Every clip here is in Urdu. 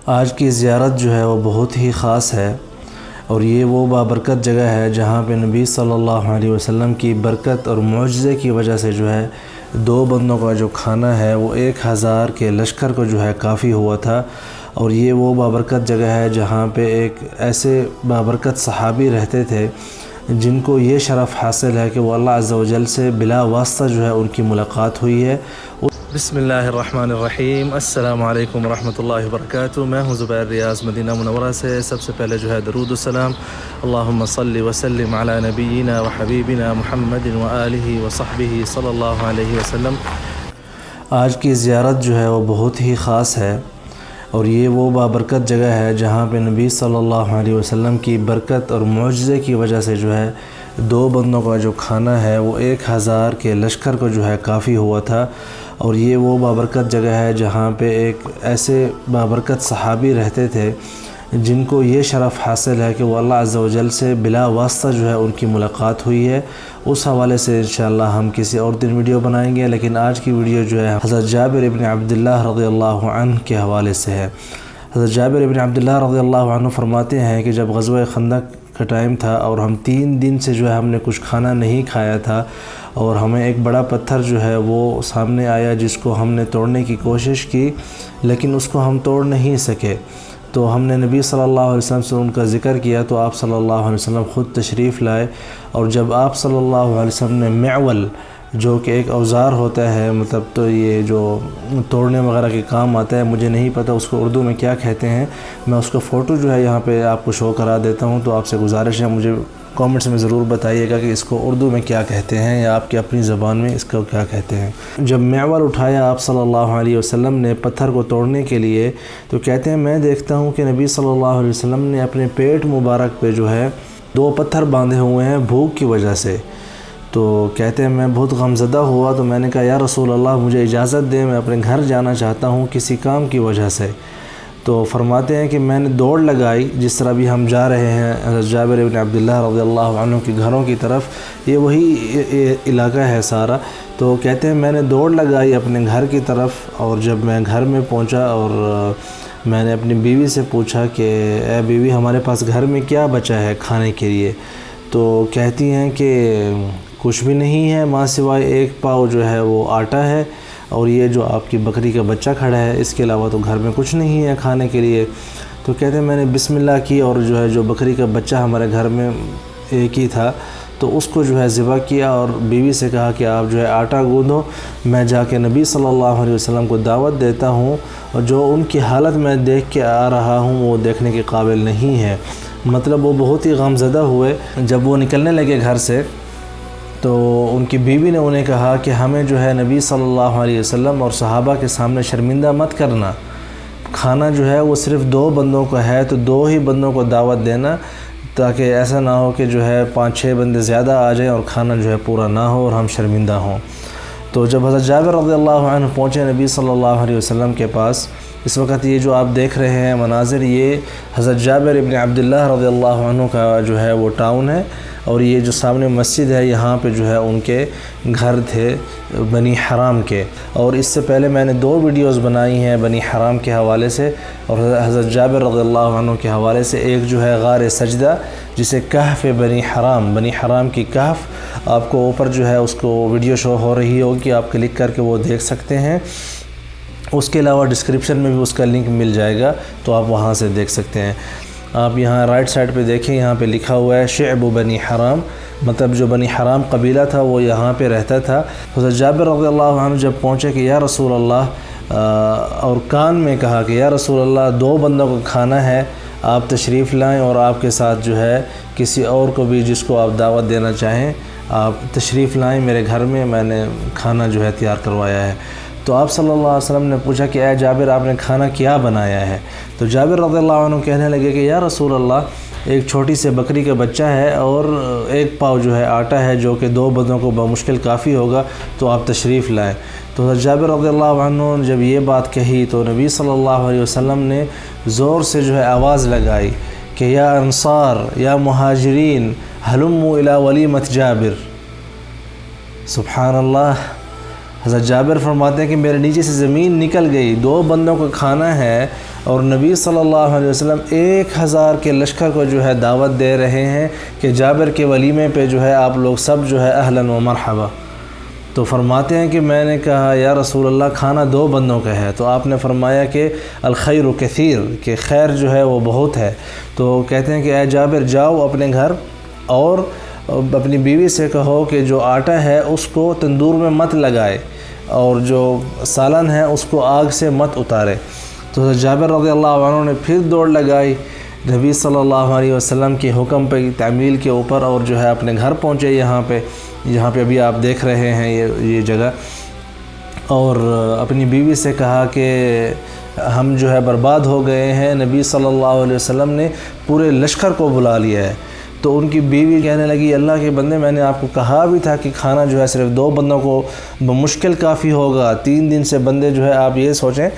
آج کی زیارت جو ہے وہ بہت ہی خاص ہے، اور یہ وہ بابرکت جگہ ہے جہاں پہ نبی صلی اللہ علیہ وسلم کی برکت اور معجزے کی وجہ سے جو ہے دو بندوں کا جو کھانا ہے وہ 1000 کے لشکر کو جو ہے کافی ہوا تھا۔ اور یہ وہ بابرکت جگہ ہے جہاں پہ ایک ایسے بابرکت صحابی رہتے تھے جن کو یہ شرف حاصل ہے کہ وہ اللہ عز و جل سے بلا واسطہ جو ہے ان کی ملاقات ہوئی ہے۔ بسم اللہ الرحمن الرحیم، السلام علیکم ورحمۃ اللہ وبرکاتہ۔ میں ہوں زبیر ریاض مدینہ منورہ سے۔ سب سے پہلے جو ہے درود السلام، اللہم صلی وسلم علی نبینا و حبیبنا محمد و آلہ و صحبہ صلی اللہ علیہ وسلم۔ آج کی زیارت جو ہے وہ بہت ہی خاص ہے، اور یہ وہ بابرکت جگہ ہے جہاں پہ نبی صلی اللہ علیہ وسلم کی برکت اور معجزے کی وجہ سے جو ہے دو بندوں کا جو کھانا ہے وہ 1000 کے لشکر کو جو ہے کافی ہوا تھا۔ اور یہ وہ بابرکت جگہ ہے جہاں پہ ایک ایسے بابرکت صحابی رہتے تھے جن کو یہ شرف حاصل ہے کہ وہ اللہ عز و جل سے بلا واسطہ جو ہے ان کی ملاقات ہوئی ہے۔ اس حوالے سے انشاءاللہ ہم کسی اور دن ویڈیو بنائیں گے، لیکن آج کی ویڈیو جو ہے حضرت جابر ابن عبداللہ رضی اللہ عنہ کے حوالے سے ہے۔ حضرت جابر ابن عبداللہ رضی اللہ عنہ فرماتے ہیں کہ جب غزوہ خندق کا ٹائم تھا اور ہم 3 دن سے جو ہے ہم نے کچھ کھانا نہیں کھایا تھا، اور ہمیں ایک بڑا پتھر جو ہے وہ سامنے آیا جس کو ہم نے توڑنے کی کوشش کی، لیکن اس کو ہم توڑ نہیں سکے۔ تو ہم نے نبی صلی اللہ علیہ وسلم سے ان کا ذکر کیا تو آپ صلی اللہ علیہ وسلم خود تشریف لائے، اور جب آپ صلی اللہ علیہ وسلم نے معول جو کہ ایک اوزار ہوتا ہے، مطلب تو یہ جو توڑنے وغیرہ کے کام آتا ہے، مجھے نہیں پتہ اس کو اردو میں کیا کہتے ہیں، میں اس کا فوٹو جو ہے یہاں پہ آپ کو شو کرا دیتا ہوں، تو آپ سے گزارش ہے مجھے کامنٹس میں ضرور بتائیے گا کہ اس کو اردو میں کیا کہتے ہیں یا آپ کی اپنی زبان میں اس کو کیا کہتے ہیں۔ جب معول اٹھایا آپ صلی اللہ علیہ وسلم نے پتھر کو توڑنے کے لیے، تو کہتے ہیں میں دیکھتا ہوں کہ نبی صلی اللہ علیہ وسلم نے اپنے پیٹ مبارک پہ جو ہے 2 پتھر باندھے ہوئے ہیں بھوک کی وجہ سے۔ تو کہتے ہیں میں بہت غمزدہ ہوا، تو میں نے کہا یا رسول اللہ مجھے اجازت دیں، میں اپنے گھر جانا چاہتا ہوں کسی کام کی وجہ سے۔ تو فرماتے ہیں کہ میں نے دوڑ لگائی، جس طرح بھی ہم جا رہے ہیں حضرت جابر ابن عبداللہ رضی اللہ عنہ کے گھروں کی طرف، یہ وہی علاقہ ہے سارا۔ تو کہتے ہیں میں نے دوڑ لگائی اپنے گھر کی طرف، اور جب میں گھر میں پہنچا اور میں نے اپنی بیوی سے پوچھا کہ اے بیوی ہمارے پاس گھر میں کیا بچا ہے کھانے کے لیے، تو کہتی ہیں کہ کچھ بھی نہیں ہے ماں سوائے 1 پاؤ جو ہے وہ آٹا ہے، اور یہ جو آپ کی بکری کا بچہ کھڑا ہے، اس کے علاوہ تو گھر میں کچھ نہیں ہے کھانے کے لیے۔ تو کہتے ہیں میں نے بسم اللہ کی، اور جو ہے جو بکری کا بچہ ہمارے گھر میں ایک ہی تھا، تو اس کو جو ہے ذبح کیا، اور بیوی سے کہا کہ آپ جو ہے آٹا گوندھو، میں جا کے نبی صلی اللہ علیہ وسلم کو دعوت دیتا ہوں، اور جو ان کی حالت میں دیکھ کے آ رہا ہوں وہ دیکھنے کے قابل نہیں ہے۔ مطلب وہ بہت ہی غمزدہ ہوئے۔ جب وہ نکلنے لگے گھر سے، تو ان کی بیوی نے انہیں کہا کہ ہمیں جو ہے نبی صلی اللہ علیہ وسلم اور صحابہ کے سامنے شرمندہ مت کرنا، کھانا جو ہے وہ صرف 2 بندوں کا ہے، تو 2 ہی بندوں کو دعوت دینا، تاکہ ایسا نہ ہو کہ جو ہے 5-6 بندے زیادہ آ جائیں اور کھانا جو ہے پورا نہ ہو اور ہم شرمندہ ہوں۔ تو جب حضرت جابر رضی اللہ عنہ پہنچے نبی صلی اللہ علیہ وسلم کے پاس، اس وقت یہ جو آپ دیکھ رہے ہیں مناظر، یہ حضرت جابر ابن عبداللہ رضی اللہ عنہ کا جو ہے وہ ٹاؤن ہے، اور یہ جو سامنے مسجد ہے یہاں پہ جو ہے ان کے گھر تھے بنی حرام کے۔ اور اس سے پہلے میں نے 2 ویڈیوز بنائی ہیں بنی حرام کے حوالے سے اور حضرت جابر رضی اللہ عنہ کے حوالے سے۔ ایک جو ہے غار سجدہ جسے کہف بنی حرام کی کہف، آپ کو اوپر جو ہے اس کو ویڈیو شو ہو رہی ہوگی، آپ کلک کر کے وہ دیکھ سکتے ہیں۔ اس کے علاوہ ڈسکرپشن میں بھی اس کا لنک مل جائے گا، تو آپ وہاں سے دیکھ سکتے ہیں۔ آپ یہاں رائٹ سائڈ پہ دیکھیں، یہاں پہ لکھا ہوا ہے شعب بنی حرام، مطلب جو بنی حرام قبیلہ تھا وہ یہاں پہ رہتا تھا۔ حضرت جابر رضی اللہ عنہ جب پہنچے کہ یا رسول اللہ، اور کان میں کہا کہ یا رسول اللہ 2 بندوں کو کھانا ہے، آپ تشریف لائیں، اور آپ کے ساتھ جو ہے کسی اور کو بھی جس کو آپ دعوت دینا چاہیں آپ تشریف لائیں میرے گھر میں نے کھانا جو ہے تیار کروایا ہے۔ تو آپ صلی اللہ علیہ وسلم نے پوچھا کہ اے جابر آپ نے کھانا کیا بنایا ہے؟ تو جابر رضی اللہ عنہ کہنے لگے کہ یا رسول اللہ ایک چھوٹی سے بکری کا بچہ ہے اور 1 پاؤ جو ہے آٹا ہے، جو کہ 2 بندوں کو بمشکل کافی ہوگا، تو آپ تشریف لائیں۔ تو حضرت جابر رضی اللہ عنہ نے جب یہ بات کہی تو نبی صلی اللہ علیہ وسلم نے زور سے جو ہے آواز لگائی کہ یا انصار یا مہاجرین ہلموا الی ولیمۃ جابر۔ سبحان اللہ۔ حضرت جابر فرماتے ہیں کہ میرے نیچے سے زمین نکل گئی، 2 بندوں کو کھانا ہے اور نبی صلی اللہ علیہ وسلم 1000 کے لشکر کو جو ہے دعوت دے رہے ہیں کہ جابر کے ولیمے پہ جو ہے آپ لوگ سب جو ہے اہلاً و مرحبا۔ تو فرماتے ہیں کہ میں نے کہا یا رسول اللہ کھانا 2 بندوں کا ہے، تو آپ نے فرمایا کہ الخیر کثیر، کہ خیر جو ہے وہ بہت ہے۔ تو کہتے ہیں کہ اے جابر جاؤ اپنے گھر اور اپنی بیوی سے کہو کہ جو آٹا ہے اس کو تندور میں مت لگائے اور جو سالن ہے اس کو آگ سے مت اتارے۔ تو جابر رضی اللہ عنہ نے پھر دوڑ لگائی نبی صلی اللہ علیہ وسلم کے حکم پہ تعمیل کے اوپر، اور جو ہے اپنے گھر پہنچے یہاں پہ ابھی آپ دیکھ رہے ہیں یہ جگہ، اور اپنی بیوی سے کہا کہ ہم جو ہے برباد ہو گئے ہیں، نبی صلی اللہ علیہ وسلم نے پورے لشکر کو بلا لیا ہے۔ تو ان کی بیوی کہنے لگی اللہ کے بندے میں نے آپ کو کہا بھی تھا کہ کھانا جو ہے صرف 2 بندوں کو بمشکل کافی ہوگا، 3 دن سے بندے جو ہے آپ یہ سوچیں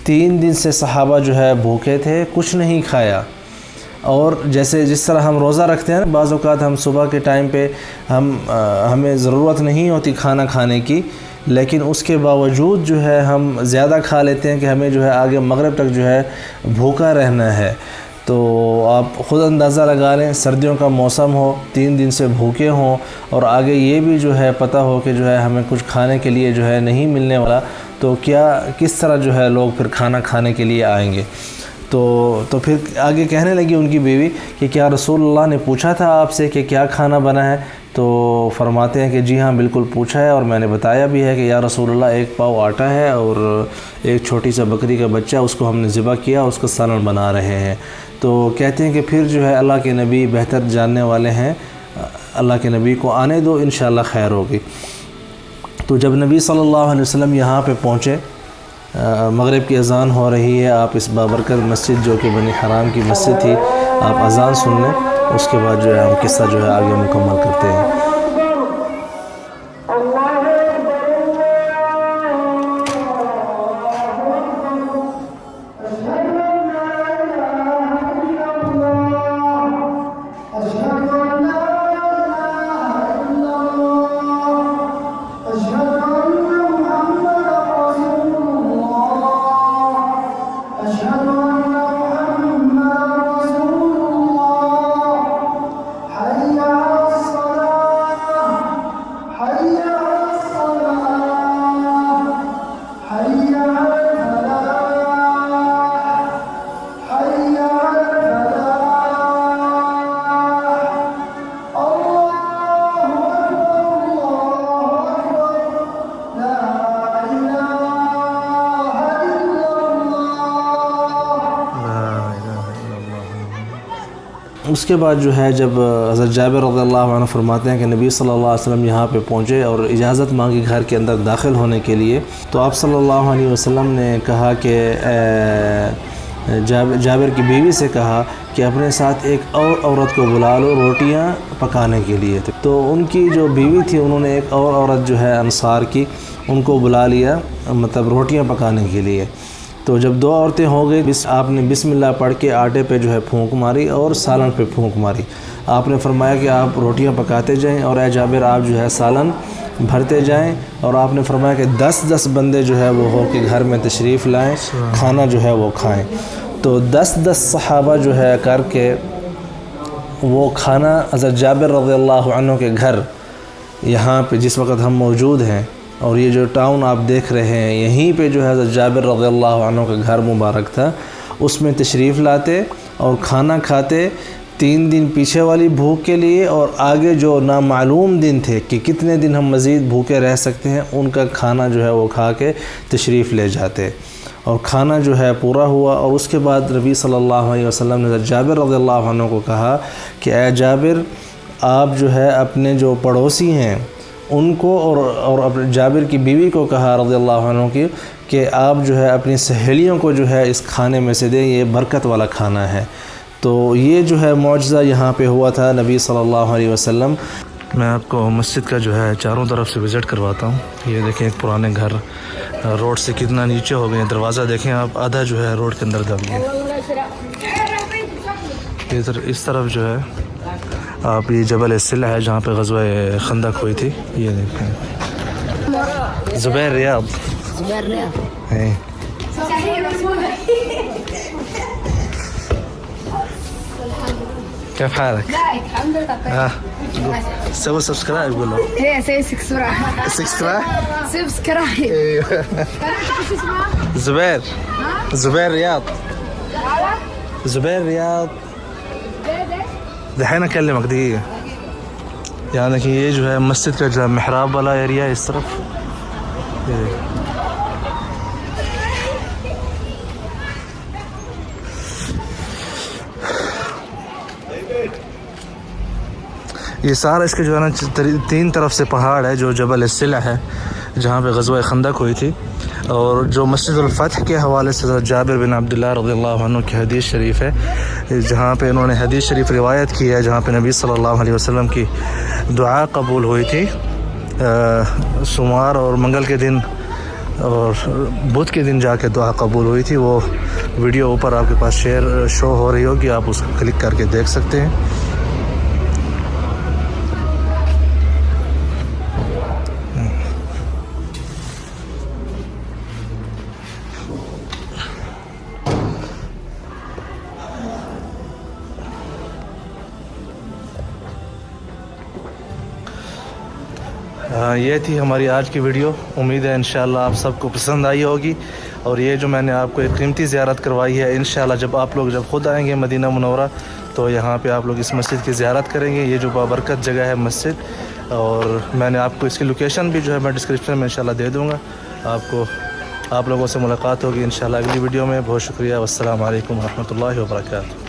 3 دن سے صحابہ جو ہے بھوکے تھے، کچھ نہیں کھایا۔ اور جس طرح ہم روزہ رکھتے ہیں بعض اوقات ہم صبح کے ٹائم پہ ہمیں ضرورت نہیں ہوتی کھانا کھانے کی، لیکن اس کے باوجود جو ہے ہم زیادہ کھا لیتے ہیں کہ ہمیں جو ہے آگے مغرب تک جو ہے بھوکا رہنا ہے۔ تو آپ خود اندازہ لگا لیں، سردیوں کا موسم ہو، 3 دن سے بھوکے ہوں، اور آگے یہ بھی جو ہے پتہ ہو کہ جو ہے ہمیں کچھ کھانے کے لیے جو ہے نہیں ملنے والا، تو کس طرح جو ہے لوگ پھر کھانا کھانے کے لیے آئیں گے۔ تو پھر آگے کہنے لگی ان کی بیوی کہ کیا رسول اللہ نے پوچھا تھا آپ سے کہ کیا کھانا بنا ہے؟ تو فرماتے ہیں کہ جی ہاں بالکل پوچھا ہے، اور میں نے بتایا بھی ہے کہ یا رسول اللہ 1 پاؤ آٹا ہے اور ایک چھوٹی سا بکری کا بچہ، اس کو ہم نے ذبح کیا، اس کا سالن بنا رہے ہیں۔ تو کہتے ہیں کہ پھر جو ہے اللہ کے نبی بہتر جاننے والے ہیں، اللہ کے نبی کو آنے دو انشاءاللہ خیر ہوگی۔ تو جب نبی صلی اللہ علیہ وسلم یہاں پہ پہنچے، مغرب کی اذان ہو رہی ہے، آپ اس بابرکت مسجد جو کہ بنی حرام کی مسجد تھی، آپ اذان سن لیں، اس کے بعد جو ہے ہم قصہ جو ہے آگے مکمل کرتے ہیں۔ اس کے بعد جو ہے جب حضرت جابر رضی اللہ عنہ فرماتے ہیں کہ نبی صلی اللہ علیہ وسلم یہاں پہ پہنچے اور اجازت مانگی گھر کے اندر داخل ہونے کے لیے، تو آپ صلی اللہ علیہ وسلم نے کہا کہ جابر کی بیوی سے کہا کہ اپنے ساتھ ایک اور عورت کو بلا لو روٹیاں پکانے کے لیے۔ تو ان کی جو بیوی تھی انہوں نے ایک اور عورت جو ہے انصار کی، ان کو بلا لیا، مطلب روٹیاں پکانے کے لیے۔ تو جب 2 عورتیں ہو گئی، آپ نے بسم اللہ پڑھ کے آٹے پہ جو ہے پھونک ماری اور سالن پہ پھونک ماری۔ آپ نے فرمایا کہ آپ روٹیاں پکاتے جائیں اور اے جابر آپ جو ہے سالن بھرتے جائیں، اور آپ نے فرمایا کہ 10 بندے جو ہے وہ ہو کے گھر میں تشریف لائیں، کھانا جو ہے وہ کھائیں۔ تو 10 صحابہ جو ہے کر کے وہ کھانا حضرت جابر رضی اللہ عنہ کے گھر، یہاں پہ جس وقت ہم موجود ہیں اور یہ جو ٹاؤن آپ دیکھ رہے ہیں، یہیں پہ جو ہے حضرت جابر رضی اللہ عنہ کا گھر مبارک تھا، اس میں تشریف لاتے اور کھانا کھاتے 3 دن پیچھے والی بھوک کے لیے، اور آگے جو نامعلوم دن تھے کہ کتنے دن ہم مزید بھوکے رہ سکتے ہیں، ان کا کھانا جو ہے وہ کھا کے تشریف لے جاتے، اور کھانا جو ہے پورا ہوا۔ اور اس کے بعد نبی صلی اللہ علیہ وسلم نے حضرت جابر رضی اللہ عنہ کو کہا کہ اے جابر آپ جو ہے اپنے جو پڑوسی ہیں ان کو اور اپنے جابر کی بیوی کو کہا رضی اللہ عنہ کی کہ آپ جو ہے اپنی سہیلیوں کو جو ہے اس کھانے میں سے دیں، یہ برکت والا کھانا ہے۔ تو یہ جو ہے معجزہ یہاں پہ ہوا تھا نبی صلی اللہ علیہ وسلم۔ میں آپ کو مسجد کا جو ہے چاروں طرف سے وزٹ کرواتا ہوں۔ یہ دیکھیں پرانے گھر روڈ سے کتنا نیچے ہو گئے ہیں، دروازہ دیکھیں آپ، آدھا جو ہے روڈ کے اندر دب گیا۔ ادھر اس طرف جو ہے آپ یہ جبل السلہ ہے جہاں پہ غزوہ خندق ہوئی تھی، یہ دیکھیں زبیر ریاض كيف حالك؟ الحمد لله طيب. سوي سبسكرايب قول له هي سيسك بسرعة. Subscribe subscribe. ايوه شو اسمها؟ زبير زبير رياض زبير رياض دحين اكلمك دقيقة يعني کہ یہ جو ہے مسجد کا جو محراب والا ایریا اس طرف یہ سارا اس کے جو ہے نا 3 طرف سے پہاڑ ہے جو جبل السلع ہے جہاں پہ غزوہ خندق ہوئی تھی. اور جو مسجد الفتح کے حوالے سے جابر بن عبداللہ رضی اللہ عنہ کی حدیث شریف ہے جہاں پہ انہوں نے حدیث شریف روایت کی ہے جہاں پہ نبی صلی اللہ علیہ وسلم کی دعا قبول ہوئی تھی سوموار اور منگل کے دن اور بدھ کے دن جا کے دعا قبول ہوئی تھی. وہ ویڈیو اوپر آپ کے پاس شو ہو رہی ہوگی, آپ اس کو کلک کر کے دیکھ سکتے ہیں. یہ تھی ہماری آج کی ویڈیو. امید ہے انشاءاللہ آپ سب کو پسند آئی ہوگی. اور یہ جو میں نے آپ کو ایک قیمتی زیارت کروائی ہے انشاءاللہ جب آپ لوگ جب خود آئیں گے مدینہ منورہ تو یہاں پہ آپ لوگ اس مسجد کی زیارت کریں گے. یہ جو بابرکت جگہ ہے مسجد, اور میں نے آپ کو اس کی لوکیشن بھی جو ہے میں ڈسکرپشن میں انشاءاللہ دے دوں گا. آپ لوگوں سے ملاقات ہوگی انشاءاللہ اگلی ویڈیو میں. بہت شکریہ. والسلام علیکم ورحمۃ اللہ وبرکاتہ.